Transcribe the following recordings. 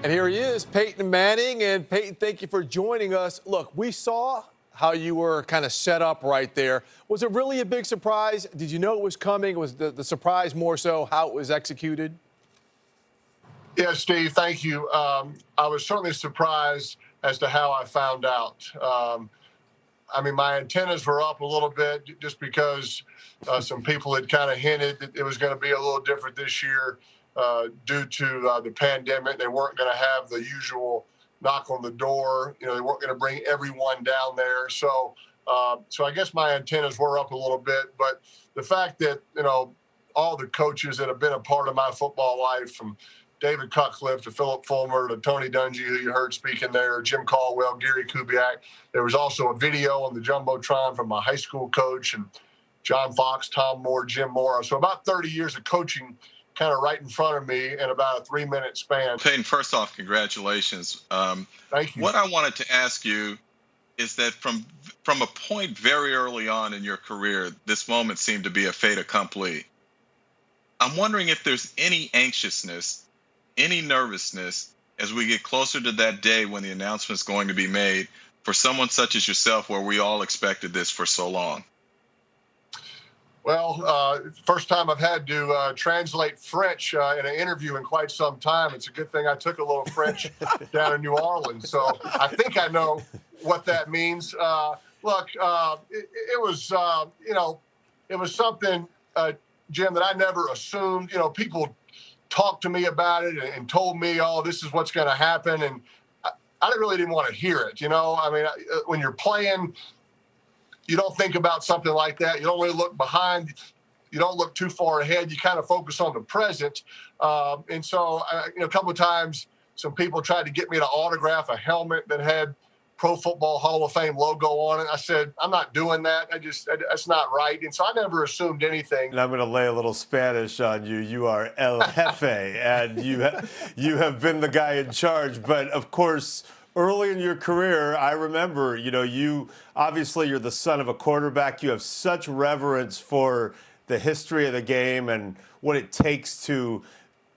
And here he is, Peyton Manning. And Peyton, thank you for joining us. Look, we saw how you were kind of set up right there. Was it really a big surprise? Did you know it was coming? Was the surprise more so how it was executed? Yeah, Steve, thank you. I was certainly surprised as to how I found out. I mean, my antennas were up a little bit just because some people had kind of hinted that it was going to be a little different this year due to the pandemic. They weren't going to have the usual knock on the door. You know, they weren't going to bring everyone down there. So I guess my antennas were up a little bit. But the fact that, all the coaches that have been a part of my football life, from David Cutcliffe to Philip Fulmer to Tony Dungy, who you heard speaking there, Jim Caldwell, Gary Kubiak. There was also a video on the Jumbotron from my high school coach and John Fox, Tom Moore, Jim Mora. So about 30 years of coaching kind of right in front of me in about a 3-minute span. Peyton, first off, congratulations. Thank you. What I wanted to ask you is that from a point very early on in your career, this moment seemed to be a fait accompli. I'm wondering if there's any anxiousness, any nervousness as we get closer to that day when the announcement's going to be made for someone such as yourself, where we all expected this for so long? Well, first time I've had to translate French in an interview in quite some time. It's a good thing I took a little French down in New Orleans. So I think I know what that means. Look, it was, it was something, Jim, that I never assumed. People talked to me about it and told me, oh, this is what's going to happen. And I really didn't want to hear it. I mean, when you're playing, you don't think about something like that. You don't really look behind. You don't look too far ahead. You kind of focus on the present. And so, a couple of times, some people tried to get me to autograph a helmet that had Pro Football Hall of Fame logo on it. I said, I'm not doing that. That's not right. And so I never assumed anything. And I'm going to lay a little Spanish on you. You are El Jefe, and you have been the guy in charge. But, of course, early in your career, I remember, you're the son of a quarterback. You have such reverence for the history of the game and what it takes to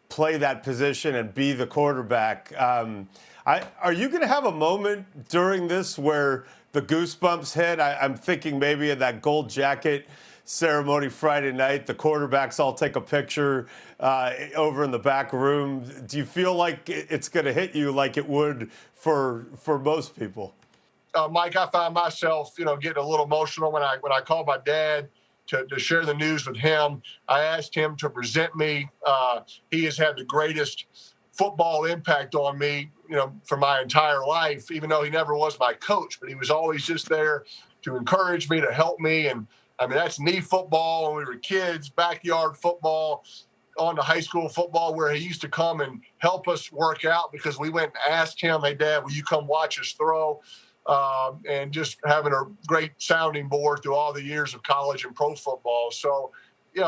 play that position and be the quarterback. Are you going to have a moment during this where the goosebumps hit? I'm thinking maybe in that gold jacket ceremony Friday night, the quarterbacks all take a picture over in the back room. Do you feel like it's going to hit you like it would for most people? Mike, I found myself, getting a little emotional when I called my dad to share the news with him. I asked him to present me. He has had the greatest football impact on me, for my entire life, even though he never was my coach, but he was always just there to encourage me, to help me. And I mean, that's knee football when we were kids, backyard football, on to high school football, where he used to come and help us work out because we went and asked him, hey, Dad, will you come watch us throw? And just having a great sounding board through all the years of college and pro football. So,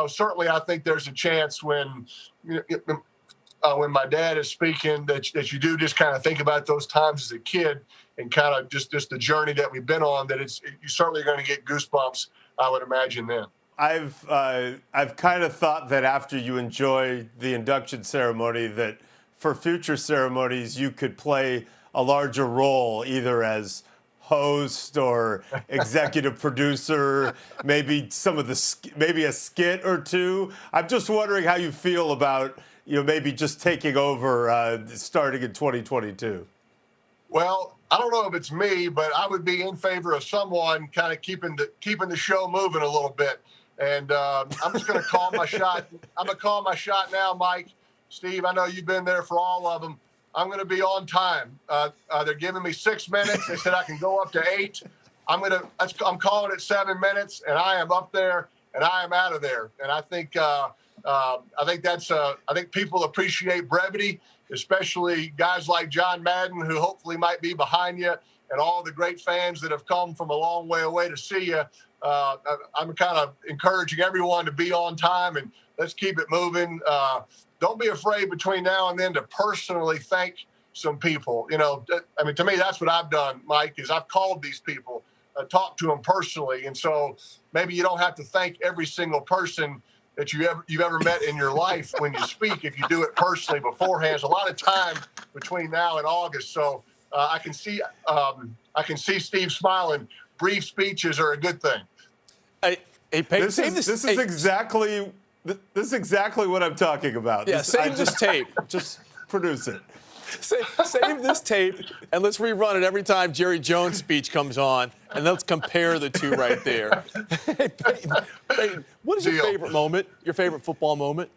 certainly I think there's a chance when my dad is speaking that you do just kind of think about those times as a kid and kind of just the journey that we've been on, that you certainly are going to get goosebumps, I would imagine then. I've kind of thought that after you enjoy the induction ceremony, that for future ceremonies you could play a larger role, either as host or executive producer, maybe maybe a skit or two. I'm just wondering how you feel about maybe just taking over starting in 2022. Well, I don't know if it's me, but I would be in favor of someone kind of keeping the show moving a little bit. And I'm just going to call my shot. I'm going to call my shot now, Mike. Steve, I know you've been there for all of them. I'm going to be on time. They're giving me 6 minutes. They said I can go up to 8. I'm calling it 7 minutes, and I am up there, and I am out of there. And I think I think people appreciate brevity, especially guys like John Madden, who hopefully might be behind you, and all the great fans that have come from a long way away to see you. I'm kind of encouraging everyone to be on time, and let's keep it moving. Don't be afraid between now and then to personally thank some people. To me, that's what I've done, Mike, is I've called these people, talked to them personally. And so maybe you don't have to thank every single person that you've ever met in your life when you speak. If you do it personally beforehand, there's a lot of time between now and August. So I can see Steve smiling. Brief speeches are a good thing. Hey, Peyton, This is exactly what I'm talking about. Yeah, save this tape. Just produce it. Save this tape, and let's rerun it every time Jerry Jones' speech comes on, and let's compare the two right there. Hey, Peyton, what is your favorite moment, your favorite football moment?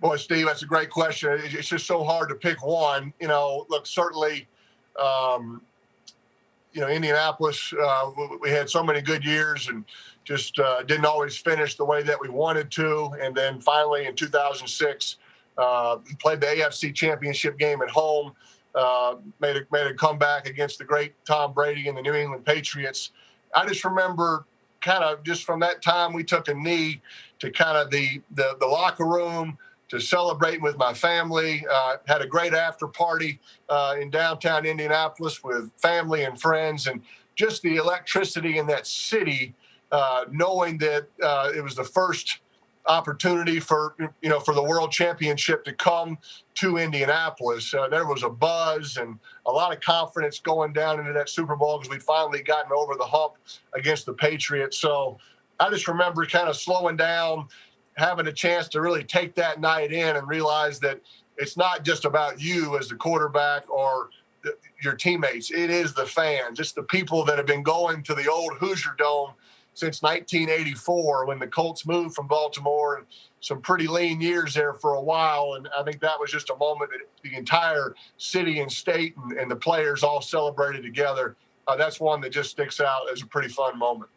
Boy, Steve, that's a great question. It's just so hard to pick one. Look, certainly, Indianapolis, we had so many good years and just didn't always finish the way that we wanted to. And then finally in 2006, played the AFC championship game at home, made a comeback against the great Tom Brady and the New England Patriots. I just remember kind of just from that time we took a knee to kind of the locker room, to celebrating with my family. Had a great after party in downtown Indianapolis with family and friends, and just the electricity in that city, knowing that it was the first opportunity for the World Championship to come to Indianapolis. There was a buzz and a lot of confidence going down into that Super Bowl because we'd finally gotten over the hump against the Patriots. So I just remember kind of slowing down, having a chance to really take that night in and realize that it's not just about you as the quarterback or your teammates. It is the fans. It's the people that have been going to the old Hoosier Dome since 1984 when the Colts moved from Baltimore, and some pretty lean years there for a while. And I think that was just a moment that the entire city and state and the players all celebrated together. That's one that just sticks out as a pretty fun moment.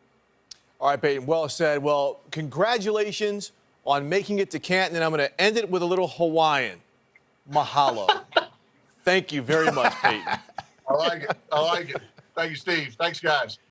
All right, Peyton, well said. Well, congratulations on making it to Canton, and I'm going to end it with a little Hawaiian. Mahalo. Thank you very much, Peyton. I like it. Thank you, Steve. Thanks, guys.